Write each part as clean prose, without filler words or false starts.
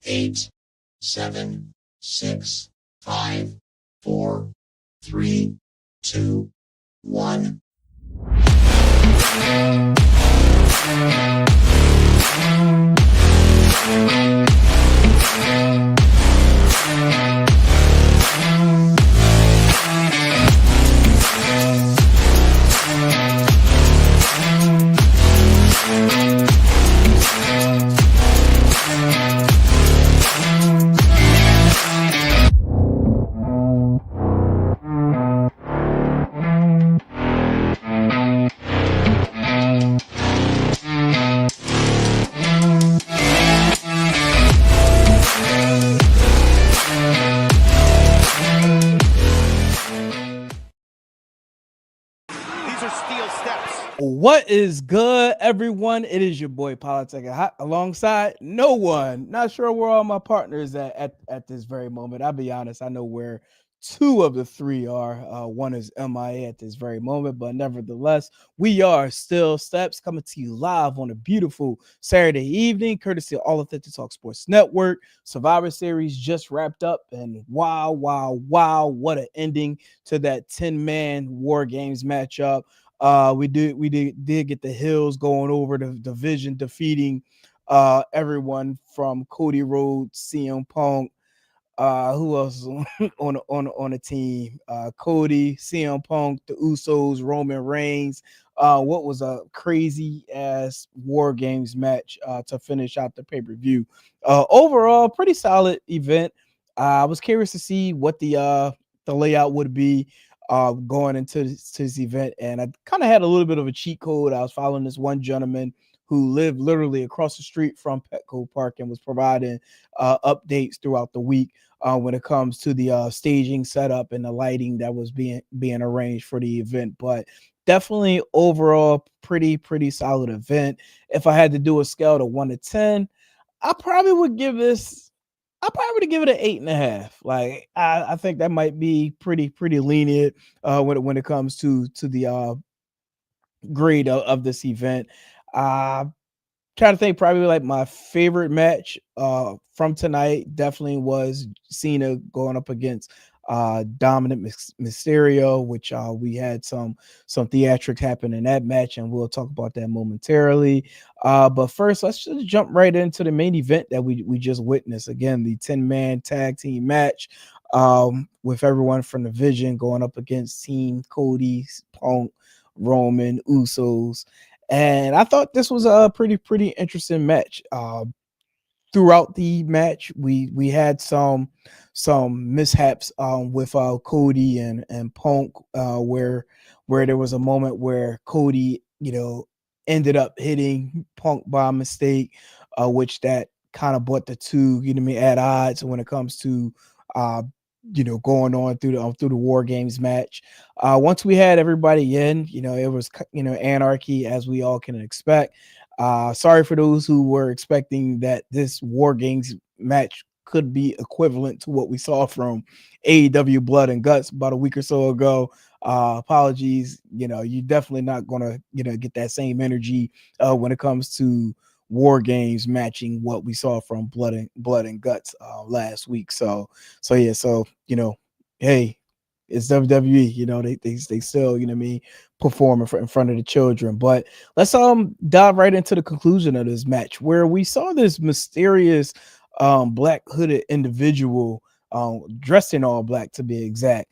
8, 7, 6, 5, 4, 3, 2, 1. What is good, everyone? It is your boy Politic alongside no one. Not sure where all my partners at this very moment. I'll be honest, I know where two of the three are. One is MIA at this very moment, but nevertheless, we are still Steps coming to you live on a beautiful Saturday evening, courtesy of All Authentic Talk Sports Network. Survivor Series just wrapped up, and wow, what an ending to that 10-man War Games matchup. We did get the Hills going over the division, defeating everyone from Cody Rhodes, CM Punk. Who else on the team? Cody, CM Punk, the Usos, Roman Reigns. What was a crazy ass War Games match to finish out the pay-per-view. Overall, pretty solid event. I was curious to see what the layout would be going into this event, and I kind of had a little bit of a cheat code. I was following this one gentleman who lived literally across the street from Petco Park and was providing updates throughout the week when it comes to the staging setup and the lighting that was being arranged for the event. But definitely overall pretty solid event. If I had to do a scale to 1 to 10, I probably would give this I probably would give it an 8.5. Like I think that might be pretty lenient when it comes to the grade of this event. Uh Trying to think, probably like my favorite match from tonight definitely was Cena going up against Dominic Mysterio, which we had some theatrics happen in that match, and we'll talk about that momentarily. But first, let's just jump right into the main event that we just witnessed. Again, the 10-man tag team match with everyone from the Vision going up against Team Cody, Punk, Roman, Usos. And I thought this was a pretty interesting match. Throughout the match, we had some mishaps with Cody and Punk, where there was a moment where Cody, ended up hitting Punk by mistake, which that kind of brought the two, at odds when it comes to going on through the War Games match. Once we had everybody in, it was anarchy as we all can expect. Sorry for those who were expecting that this War Games match could be equivalent to what we saw from AEW Blood and Guts about a week or so ago. Apologies, you're definitely not gonna get that same energy when it comes to War Games matching what we saw from Blood and Guts last week. So yeah, hey, it's WWE. They still performing in front of the children. But let's dive right into the conclusion of this match, where we saw this mysterious black hooded individual dressed in all black, to be exact,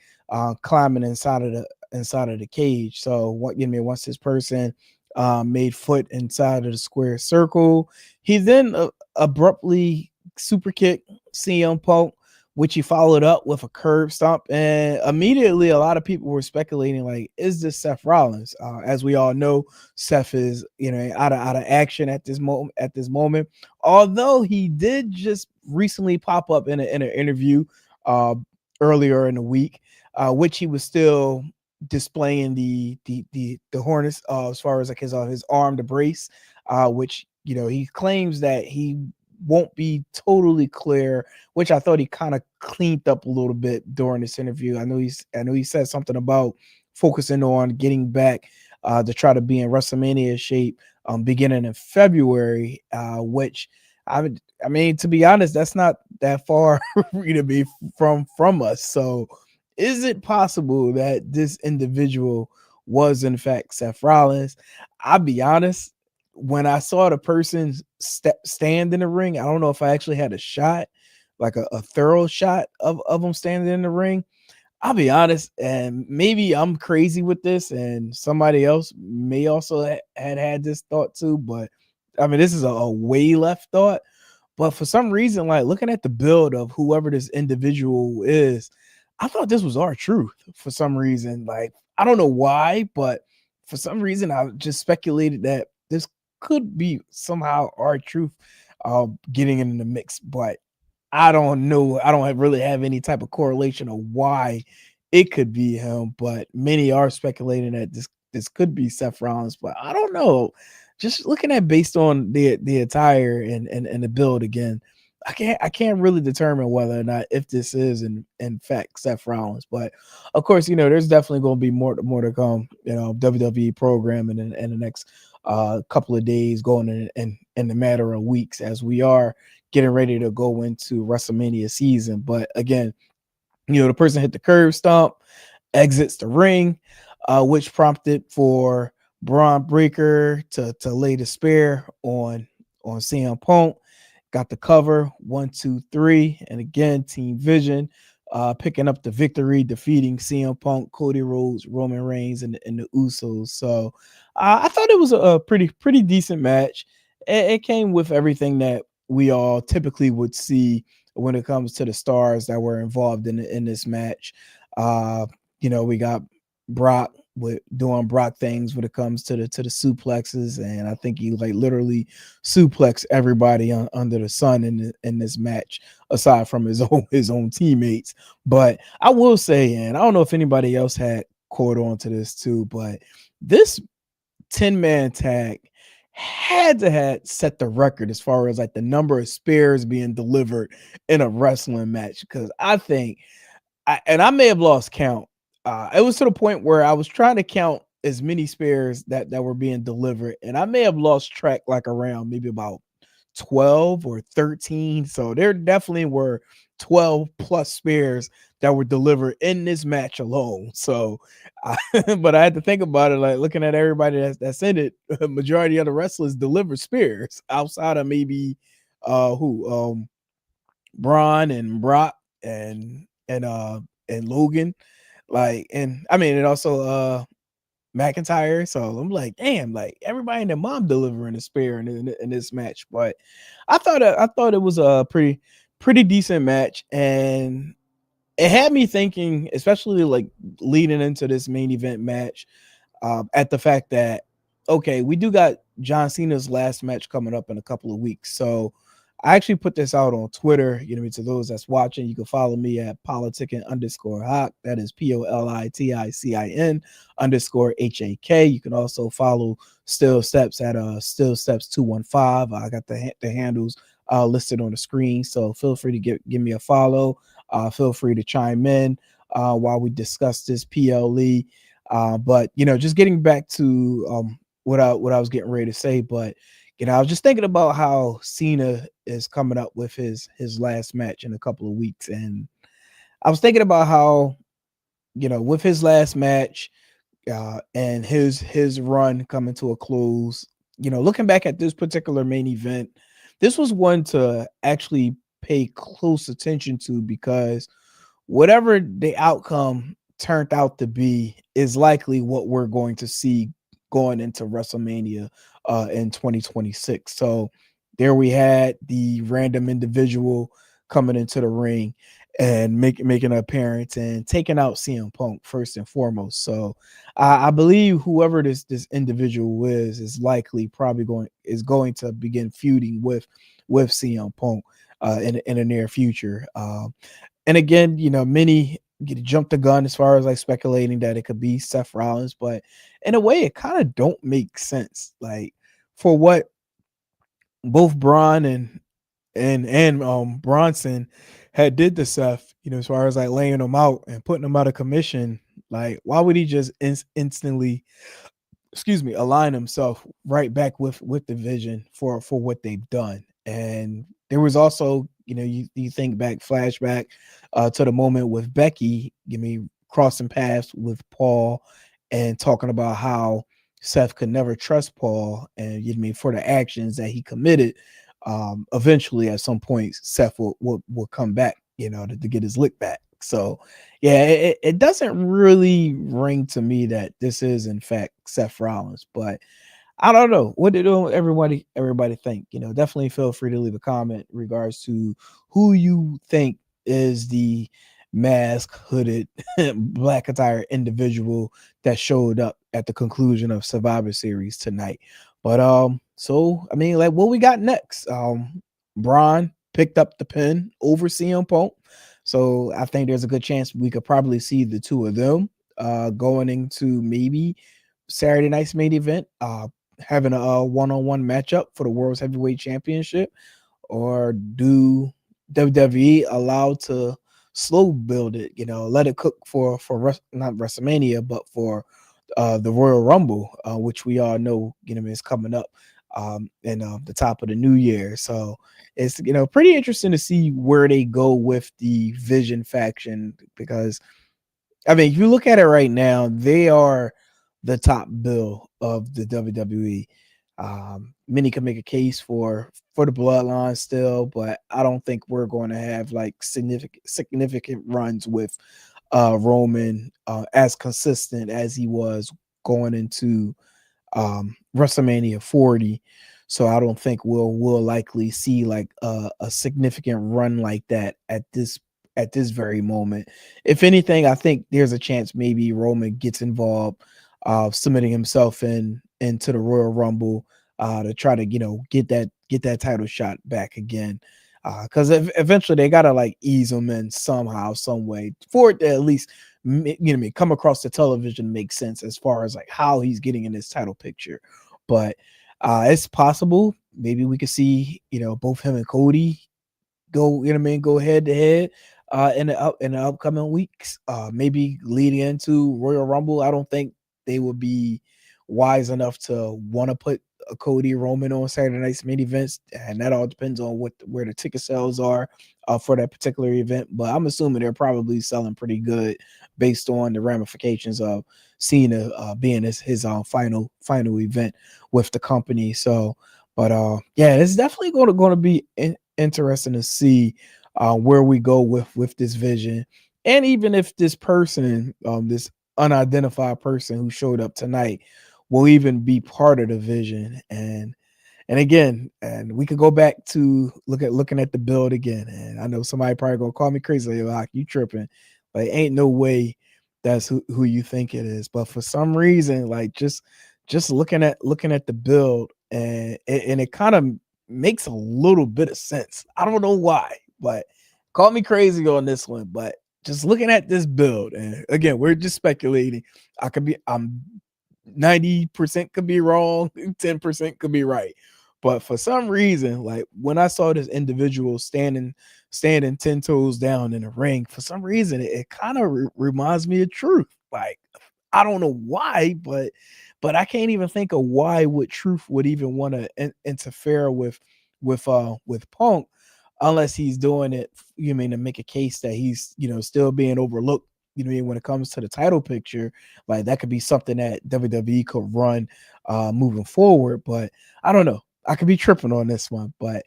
climbing inside of the cage. So once this person made foot inside of the square circle, he then abruptly super kicked CM Punk, which he followed up with a curb stomp. And immediately a lot of people were speculating, like, is this Seth Rollins? As we all know, Seth is out of action at this moment, although he did just recently pop up in an interview earlier in the week, which he was still displaying the harness as far as like his arm, the brace, which he claims that he won't be totally clear, which I thought he kind of cleaned up a little bit during this interview. I know he said something about focusing on getting back to try to be in WrestleMania shape beginning in February, which I mean, to be honest, that's not that far to be from us. So, is it possible that this individual was in fact Seth Rollins? I'll be honest. When I saw the person stand in the ring, I don't know if I actually had a shot, like a thorough shot of him standing in the ring. I'll be honest, and maybe I'm crazy with this, and somebody else may also had this thought too. But I mean, this is a way left thought. But for some reason, like looking at the build of whoever this individual is, I thought this was our truth for some reason. Like, I don't know why, but for some reason, I just speculated that this could be somehow our truth getting in the mix. But I don't know. I don't really have any type of correlation of why it could be him, but many are speculating that this could be Seth Rollins, but I don't know. Just looking at based on the attire and the build again, I can't really determine whether or not if this is in fact Seth Rollins. But of course, there's definitely going to be more to come. WWE program in the next couple of days, going in the matter of weeks as we are getting ready to go into WrestleMania season. But again, the person hit the curb stomp, exits the ring, which prompted for Braun Breaker to lay the spear on CM Punk. Got the cover 1, 2, 3, and again Team Vision picking up the victory, defeating CM Punk, Cody Rhodes, Roman Reigns, and the Usos. So I thought it was a pretty decent match. It came with everything that we all typically would see when it comes to the stars that were involved in this match. We got Brock with doing Brock things when it comes to the suplexes, and I think he like literally suplex everybody under the sun in this match, aside from his own teammates. But I will say, and I don't know if anybody else had caught on to this too, but this 10-man tag had to had set the record as far as like the number of spears being delivered in a wrestling match. Because I think I may have lost count. It was to the point where I was trying to count as many spares that were being delivered, and I may have lost track like around maybe about 12 or 13. So there definitely were 12 plus spares that were delivered in this match alone. So, but I had to think about it, like looking at everybody that's in it. A majority of the wrestlers deliver spears outside of maybe who Braun and Brock and Logan, like, and I mean, and also McIntyre. So I'm like, damn, like everybody and their mom delivering a spear in this match. But I thought it was a pretty decent match, and it had me thinking, especially like leading into this main event match, at the fact that okay, we do got John Cena's last match coming up in a couple of weeks. So I actually put this out on Twitter. To those that's watching, you can follow me at politicking_hawk. That is POLITICIN _HAK. You can also follow Still Steps at Still Steps 215. I got the handles listed on the screen. So feel free to give me a follow. Feel free to chime in while we discuss this PLE. But just getting back to what I was getting ready to say, but I was just thinking about how Cena is coming up with his last match in a couple of weeks, and I was thinking about how with his last match and his run coming to a close, looking back at this particular main event, this was one to actually pay close attention to, because whatever the outcome turned out to be is likely what we're going to see going into WrestleMania in 2026. So there we had the random individual coming into the ring and making an appearance and taking out CM Punk first and foremost. So I believe whoever this individual is likely probably going to begin feuding with CM Punk in the near future. And again, many jump the gun as far as like speculating that it could be Seth Rollins, but in a way, it kind of don't make sense. Like for what both Braun and Bronson had did to Seth, as far as like laying him out and putting him out of commission. Like, why would he just instantly, align himself right back with the Vision for what they've done? And there was also, you think back, flashback to the moment with Becky, crossing paths with Paul and talking about how Seth could never trust Paul, and for the actions that he committed. Eventually, at some point, Seth will come back, to get his lick back. So, yeah, it doesn't really ring to me that this is in fact Seth Rollins, but I don't know. What did everybody think? Definitely feel free to leave a comment in regards to who you think is the mask hooded black attire individual that showed up at the conclusion of Survivor Series tonight. But so I mean, like, what we got next? Braun picked up the pin over CM Punk. So I think there's a good chance we could probably see the two of them going into maybe Saturday night's main event, having a one-on-one matchup for the World's Heavyweight Championship, or do WWE allow to slow build it, let it cook for not WrestleMania, but for the Royal Rumble, which we all know, is coming up in the top of the new year. So it's, pretty interesting to see where they go with the Vision faction, because I mean, if you look at it right now, they are the top bill of the WWE. Many can make a case for the bloodline still, but I don't think we're going to have like significant runs with Roman as consistent as he was going into WrestleMania 40. So I don't think we'll likely see like a significant run like that at this very moment. If anything, I think there's a chance maybe Roman gets involved, submitting himself into the Royal Rumble to try to get that title shot back again. Because eventually they gotta like ease him in somehow, some way, for it to at least come across the television, make sense as far as like how he's getting in this title picture. But it's possible maybe we could see both him and Cody go, go head to head in the upcoming weeks. Maybe leading into Royal Rumble. I don't think they would be wise enough to want to put a Cody Roman on Saturday night's main events, and that all depends on where the ticket sales are for that particular event. But I'm assuming they're probably selling pretty good based on the ramifications of Cena being his final event with the company. So, but yeah, it's definitely going to be interesting to see where we go with this Vision, and even if this person, this unidentified person who showed up tonight, will even be part of the Vision. And again, and we could go back to looking at the build again. And I know somebody probably gonna call me crazy, like, you tripping. Like, ain't no way that's who you think it is. But for some reason, like, just looking at the build, and it kind of makes a little bit of sense. I don't know why, but call me crazy on this one. But just looking at this build, and again, we're just speculating. I'm 90% could be wrong, 10% could be right. But for some reason, like when I saw this individual standing 10 toes down in the ring, for some reason it kind of reminds me of Truth. Like, I don't know why, but I can't even think of why would Truth would even want to interfere with Punk, unless he's doing it, to make a case that he's, still being overlooked, when it comes to the title picture. Like, that could be something that WWE could run moving forward. But I don't know. I could be tripping on this one. But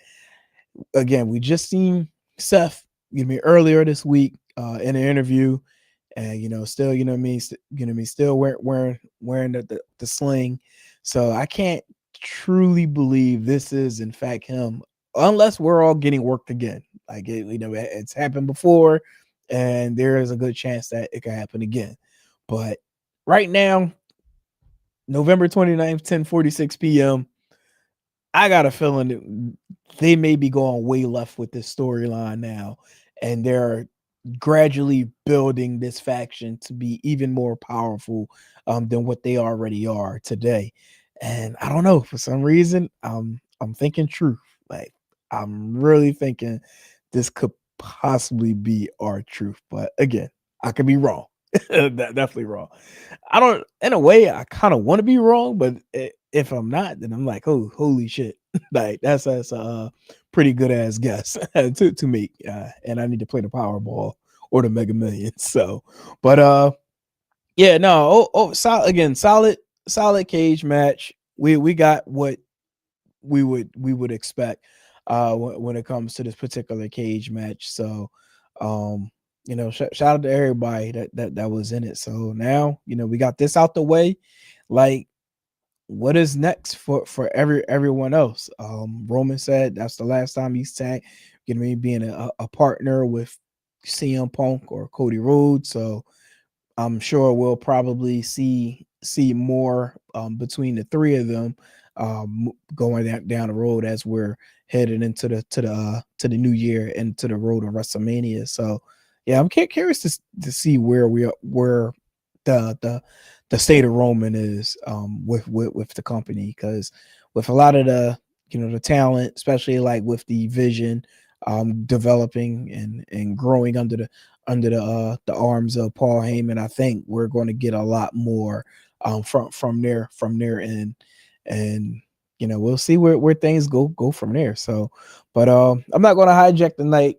again, we just seen Seth, earlier this week in an interview, and still, still wearing the sling. So I can't truly believe this is in fact him, unless we're all getting worked again. Like, it's happened before, and there is a good chance that it can happen again. But right now, November 29th, 10:46 p.m., I got a feeling that they may be going way left with this storyline now, and they're gradually building this faction to be even more powerful than what they already are today. And I don't know, for some reason, I'm thinking Truth. Like, I'm really thinking this could possibly be our Truth, but again, I could be wrong. Definitely wrong. I don't. In a way, I kind of want to be wrong, but if I'm not, then I'm like, oh, holy shit! Like, that's pretty good ass guess to make, and I need to play the Powerball or the Mega Millions. So, but yeah, no, again, solid cage match. We got what we would expect when it comes to this particular cage match. So, um, shout out to everybody that was in it. So now, we got this out the way. Like, what is next for everyone else? Roman said that's the last time he's being a partner with CM Punk or Cody Rhodes. So I'm sure we'll probably see more between the three of them going down the road as we're headed into the new year and to the road of WrestleMania. So yeah, I'm curious to see where we are, where the the state of Roman is with the company, because with a lot of the talent, especially like with the vision developing and growing under the arms of Paul Heyman, I think we're going to get a lot more from their end, and we'll see where things go from there. So, but I'm not going to hijack the night,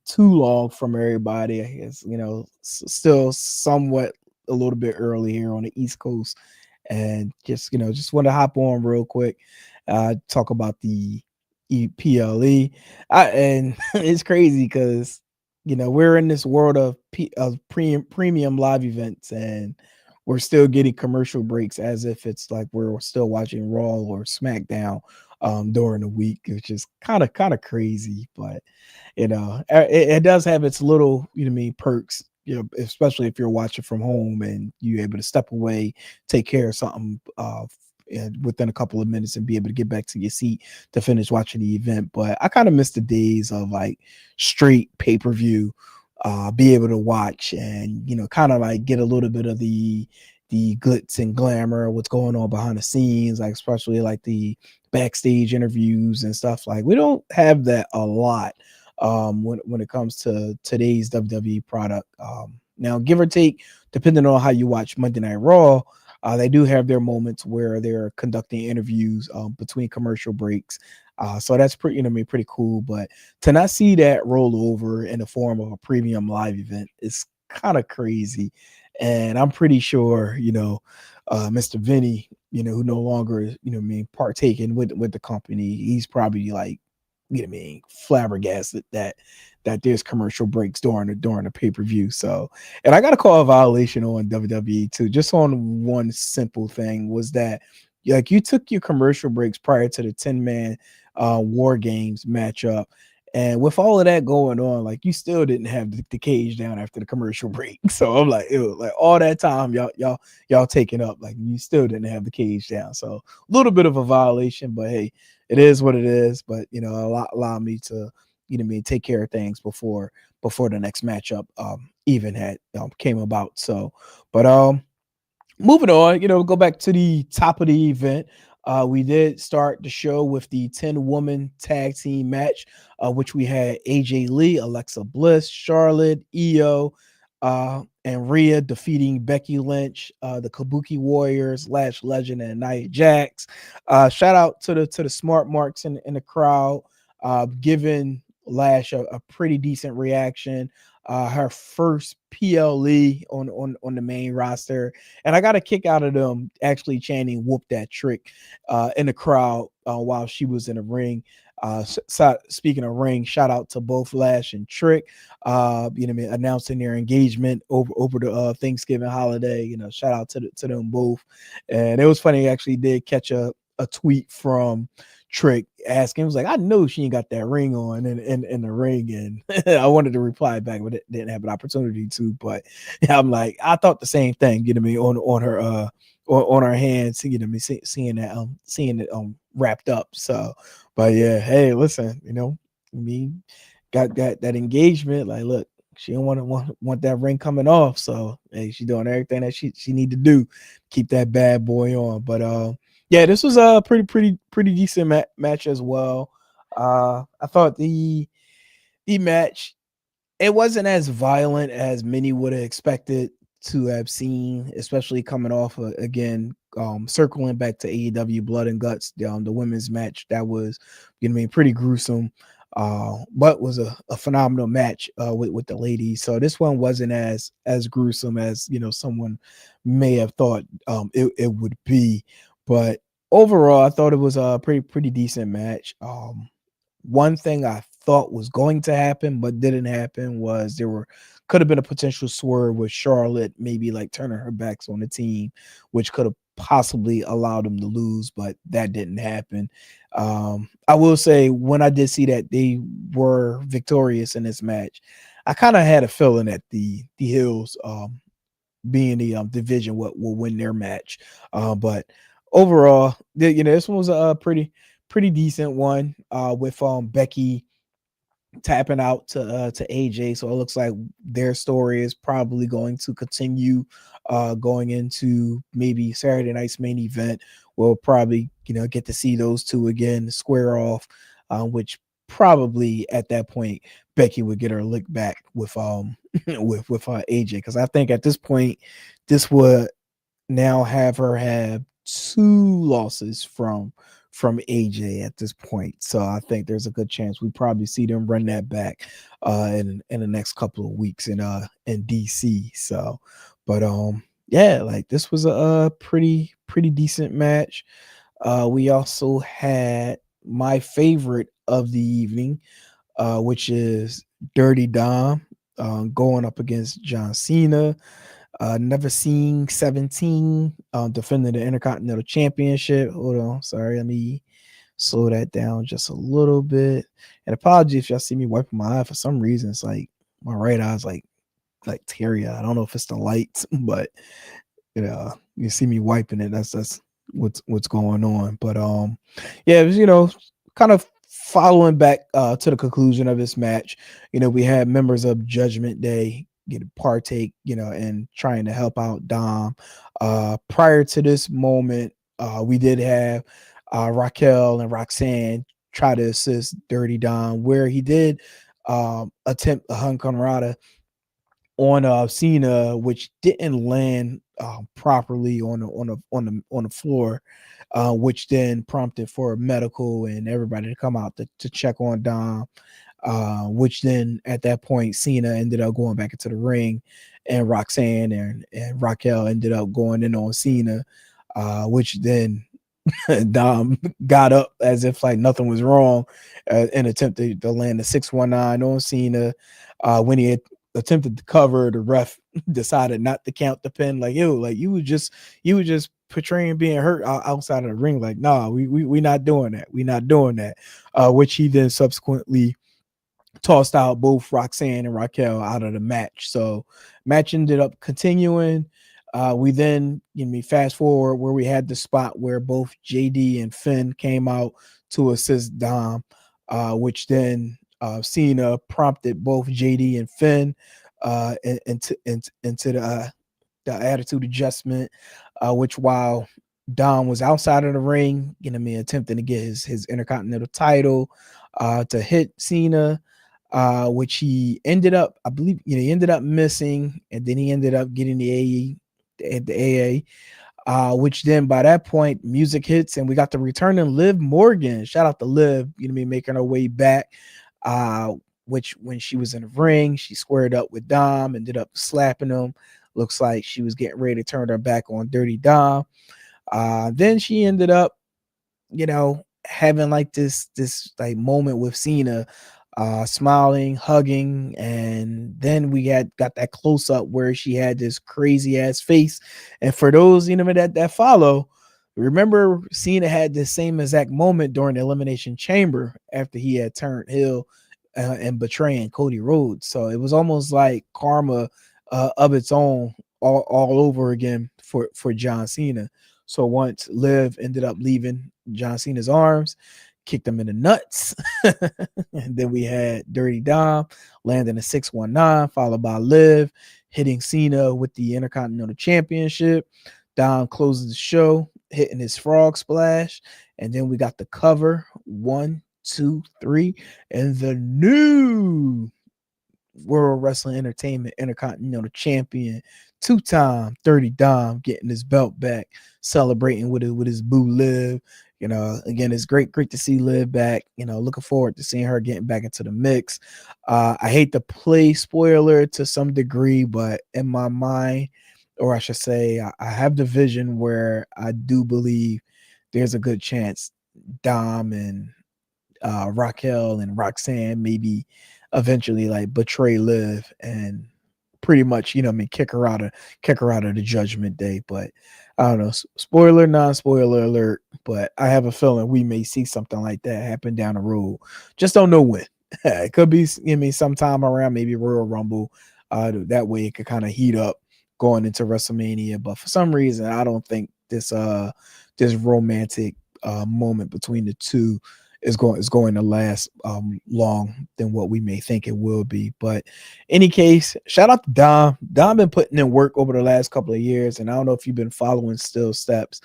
too long from everybody. I guess still somewhat a little bit early here on the East Coast, and just want to hop on real quick, talk about the EPLE, and it's crazy because we're in this world of premium live events, and we're still getting commercial breaks as if it's like we're still watching Raw or SmackDown during the week, which is kind of crazy. But it does have its little perks, especially if you're watching from home and you're able to step away, take care of something and within a couple of minutes and be able to get back to your seat to finish watching the event. But I kind of miss the days of like straight pay-per-view, be able to watch and kind of like get a little bit of the glitz and glamour, what's going on behind the scenes, like especially like the backstage interviews and stuff. Like we don't have that a lot when it comes to today's WWE product. Now, give or take, depending on how you watch Monday Night Raw, they do have their moments where they're conducting interviews between commercial breaks. So that's pretty cool. But to not see that roll over in the form of a premium live event is kind of crazy. And I'm pretty sure, Mr. Vinny, who no longer is, partaking with the company, he's probably like, flabbergasted that there's commercial breaks during the pay-per-view. So, and I got to call a violation on WWE too, just on one simple thing, was that like you took your commercial breaks prior to the 10-man War Games matchup. And with all of that going on, like you still didn't have the cage down after the commercial break. So I'm like, ew, like all that time y'all taking up, like you still didn't have the cage down. So a little bit of a violation, but hey, it is what it is. But allow me to take care of things before the next matchup even had came about. So, but moving on, go back to the top of the event. We did start the show with the 10-woman tag team match, which we had AJ Lee, Alexa Bliss, Charlotte, Io, and Rhea defeating Becky Lynch, the Kabuki Warriors, Lash Legend, and Nia Jax. Shout out to the smart marks in the crowd, giving Lash a pretty decent reaction. Her first PLE on the main roster, and I got a kick out of them actually chanting "whoop that trick" in the crowd while she was in the ring. Speaking of ring, shout out to both Lash and Trick, announcing their engagement over the Thanksgiving holiday. Shout out to them both. And it was funny, I actually did catch a tweet from Trick asking, was like, I know she ain't got that ring on in the ring, and I wanted to reply back, but didn't have an opportunity to. But yeah, I'm like, I thought the same thing, on her on her hands, seeing it wrapped up. So, but yeah, hey, listen, me got that engagement. Like, look, she don't want that ring coming off. So hey, she doing everything that she need to do, keep that bad boy on. But yeah, this was a pretty decent match as well. I thought the match, it wasn't as violent as many would have expected to have seen, especially coming off again, circling back to AEW Blood and Guts, the women's match that was, pretty gruesome. but was a phenomenal match with the ladies. So this one wasn't as gruesome as someone may have thought it would be, but overall, I thought it was a pretty decent match. One thing I thought was going to happen but didn't happen was there were could have been a potential swerve with Charlotte maybe like turning her backs on the team, which could have possibly allowed them to lose, but that didn't happen. I will say when I did see that they were victorious in this match, I kind of had a feeling that the Hills being the division will win their match. But overall, this one was a pretty decent one with Becky tapping out to AJ. So it looks like their story is probably going to continue going into maybe Saturday night's main event. We'll probably get to see those two again square off, which probably at that point Becky would get her lick back with with AJ, because I think at this point this would now have her have two losses from AJ at this point. So I think there's a good chance we probably see them run that back in the next couple of weeks in DC. So, but yeah, like this was a pretty decent match. We also had my favorite of the evening, which is Dirty Dom going up against John Cena. Never seen 17 defending the Intercontinental Championship. Hold on, sorry, let me slow that down just a little bit. And apologies if y'all see me wiping my eye. For some reason, it's like my right eye's like teary. I don't know if it's the lights, but you see me wiping it. That's what's going on. But yeah, it was kind of following back to the conclusion of this match. We had members of Judgment Day partake in trying to help out Dom. Prior to this moment, we did have Raquel and Roxanne try to assist Dirty Dom, where he did attempt a Hunconrada on Cena, which didn't land properly on the floor, which then prompted for medical and everybody to come out to check on Dom. Which then at that point Cena ended up going back into the ring, and Roxanne and Raquel ended up going in on Cena, which then Dom got up as if like nothing was wrong and attempted to land a 619 on Cena. When he had attempted to cover, the ref decided not to count the pin. Like, like you were just portraying being hurt outside of the ring. Like, nah, we not doing that. We not doing that. Which he then subsequently tossed out both Roxanne and Raquel out of the match. So match ended up continuing. We then, fast forward where we had the spot where both JD and Finn came out to assist Dom, which then Cena prompted both JD and Finn into the attitude adjustment, which while Dom was outside of the ring, attempting to get his Intercontinental title to hit Cena, which he ended up, I believe, he ended up missing, and then he ended up getting the AA, which then by that point music hits and we got the return of Liv Morgan. Shout out to Liv, making her way back. Which when she was in the ring, she squared up with Dom, ended up slapping him. Looks like she was getting ready to turn her back on Dirty Dom. Then she ended up, having like this like moment with Cena, smiling, hugging, and then we got that close up where she had this crazy ass face. And for those that follow, remember Cena had the same exact moment during the Elimination Chamber after he had turned heel and betraying Cody Rhodes. So it was almost like karma of its own all over again for John Cena. So once Liv ended up leaving John Cena's arms, kicked him in the nuts. And then we had Dirty Dom landing a 619, followed by Liv hitting Cena with the Intercontinental Championship. Dom closes the show, hitting his frog splash. And then we got the cover 1, 2, 3, and the new World Wrestling Entertainment Intercontinental Champion, two-time Dirty Dom, getting his belt back, celebrating with his boo Liv. Again, it's great to see Liv back. Looking forward to seeing her getting back into the mix. I hate to play spoiler to some degree, but in my mind, or I should say, I have the vision where I do believe there's a good chance Dom and Raquel and Roxanne maybe eventually like betray Liv and pretty much, kick her out of the Judgment Day. But I don't know, spoiler, non-spoiler alert. But I have a feeling we may see something like that happen down the road. Just don't know when. It could be, sometime around maybe Royal Rumble. That way it could kind of heat up going into WrestleMania. But for some reason, I don't think this romantic moment between the two is going to last long than what we may think it will be. But any case, shout out to Dom. Dom been putting in work over the last couple of years, and I don't know if you've been following Still Steps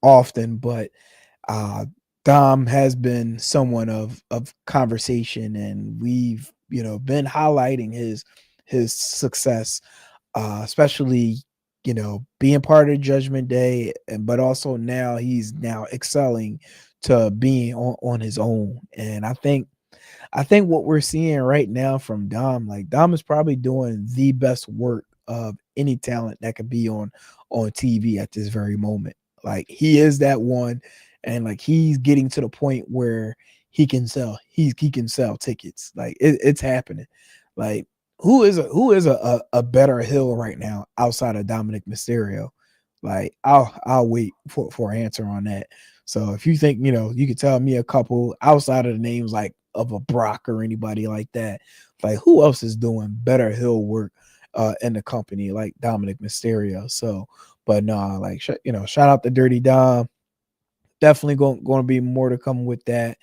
often, but uh, Dom has been someone of conversation, and we've been highlighting his success, especially being part of Judgment Day, but also now he's now excelling to being on his own. And I think what we're seeing right now from Dom, like Dom is probably doing the best work of any talent that could be on TV at this very moment. Like he is that one, and like he's getting to the point where he can sell tickets. Like it's happening. Like who is a better heel right now outside of Dominic Mysterio? Like I'll wait for an answer on that. So if you think, you could tell me a couple outside of the names like of a Brock or anybody like that, like who else is doing better heel work in the company like Dominic Mysterio? So, but nah, like shout out to Dirty Dom. Definitely going to be more to come with that,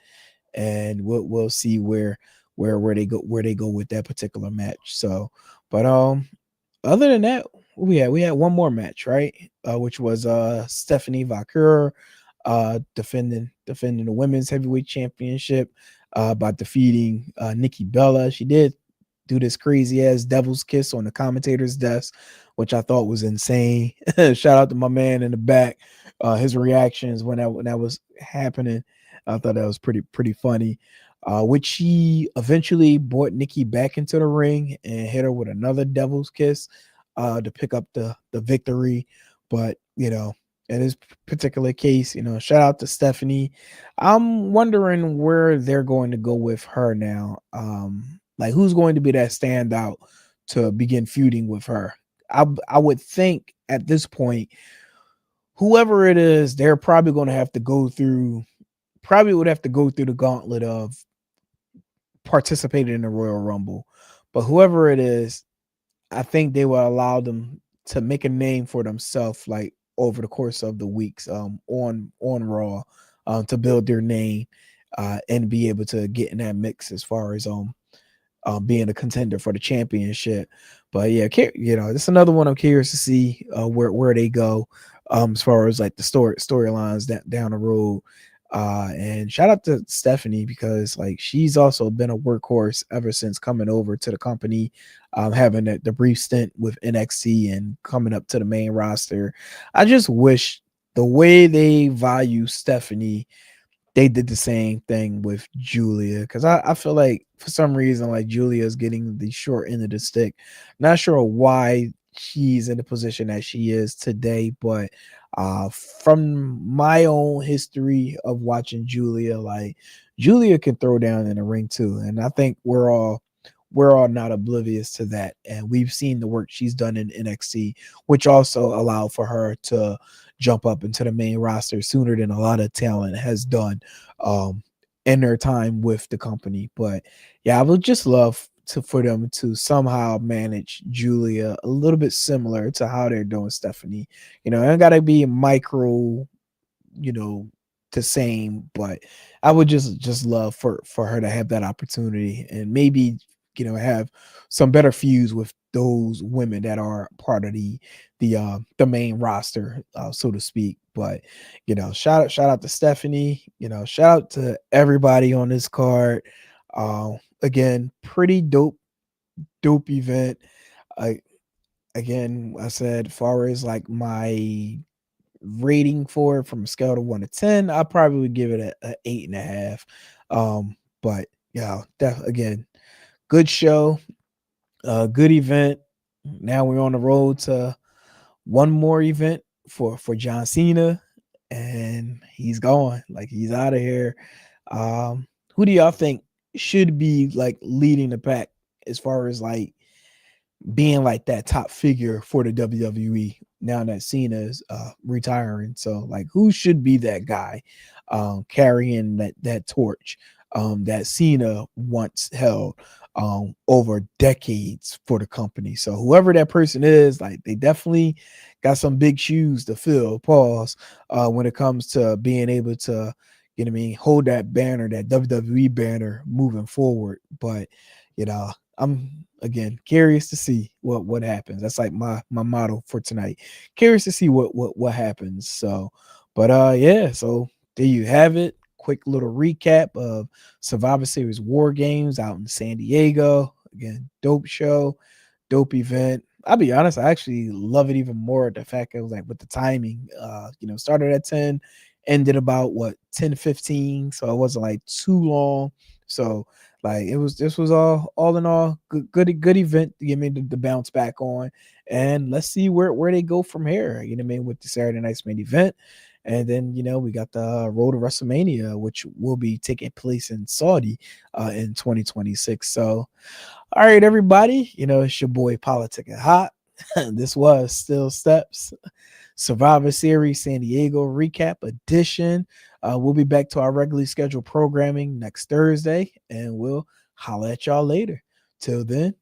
and we'll see where they go with that particular match. So, but other than that, we had one more match, right? Which was Stephanie Vaquer defending the women's heavyweight championship by defeating Nikki Bella. She did do this crazy ass devil's kiss on the commentator's desk, which I thought was insane. Shout out to my man in the back. His reactions when that was happening, I thought that was pretty funny. Which she eventually brought Nikki back into the ring and hit her with another devil's kiss to pick up the victory. But in this particular case, shout out to Stephanie. I'm wondering where they're going to go with her now. Like who's going to be that standout to begin feuding with her? I would think at this point, whoever it is, they're probably going to have to go through. Probably would have to go through the gauntlet of participating in the Royal Rumble. But whoever it is, I think they will allow them to make a name for themselves, like over the course of the weeks, on Raw, to build their name, and be able to get in that mix as far as being a contender for the championship. But yeah, this is another one I'm curious to see where they go as far as like the storylines down the road. And shout out to Stephanie because like she's also been a workhorse ever since coming over to the company, having the brief stint with NXT and coming up to the main roster. I just wish the way they value Stephanie, they did the same thing with Julia, because I feel like for some reason like Julia is getting the short end of the stick. Not sure why she's in the position that she is today, but from my own history of watching Julia, like Julia can throw down in the ring too, and I think we're all not oblivious to that, and we've seen the work she's done in NXT, which also allowed for her to jump up into the main roster sooner than a lot of talent has done um, in their time with the company. But yeah, I would just love for them to somehow manage Julia a little bit similar to how they're doing Stephanie. It got to be micro, you know the same, but I would just love for her to have that opportunity and maybe have some better feuds with those women that are part of the main roster, so to speak. But shout out to Stephanie, shout out to everybody on this card. Again, pretty dope event. I Again, I said, far as like my rating for it from a scale of 1 to 10, I probably would give it a 8.5. But yeah, again, good show, good event. Now we're on the road to one more event for John Cena, and he's gone. Like, he's out of here. Who do y'all think should be like leading the pack as far as like being like that top figure for the WWE now that Cena is retiring? So like, who should be that guy carrying that torch that Cena once held over decades for the company? So whoever that person is, like, they definitely got some big shoes to fill, pause, when it comes to being able to, you know what I mean, hold that banner, that WWE banner moving forward. But I'm again curious to see what happens. That's like my motto for tonight. Curious to see what happens. So, but yeah, so there you have it. Quick little recap of Survivor Series War Games out in San Diego. Again, dope show, dope event. I'll be honest, I actually love it even more. The fact it was like with the timing, started at 10, ended about 10:15. So it wasn't like too long. So like this was all in all good event to get me to bounce back on. And let's see where they go from here. You know what I mean, with the Saturday night's main event. And then, we got the road to WrestleMania, which will be taking place in Saudi in 2026. So, all right, everybody, it's your boy Politic and Hot. This was Still Steps Survivor Series San Diego recap edition. We'll be back to our regularly scheduled programming next Thursday, and we'll holla at y'all later. Till then,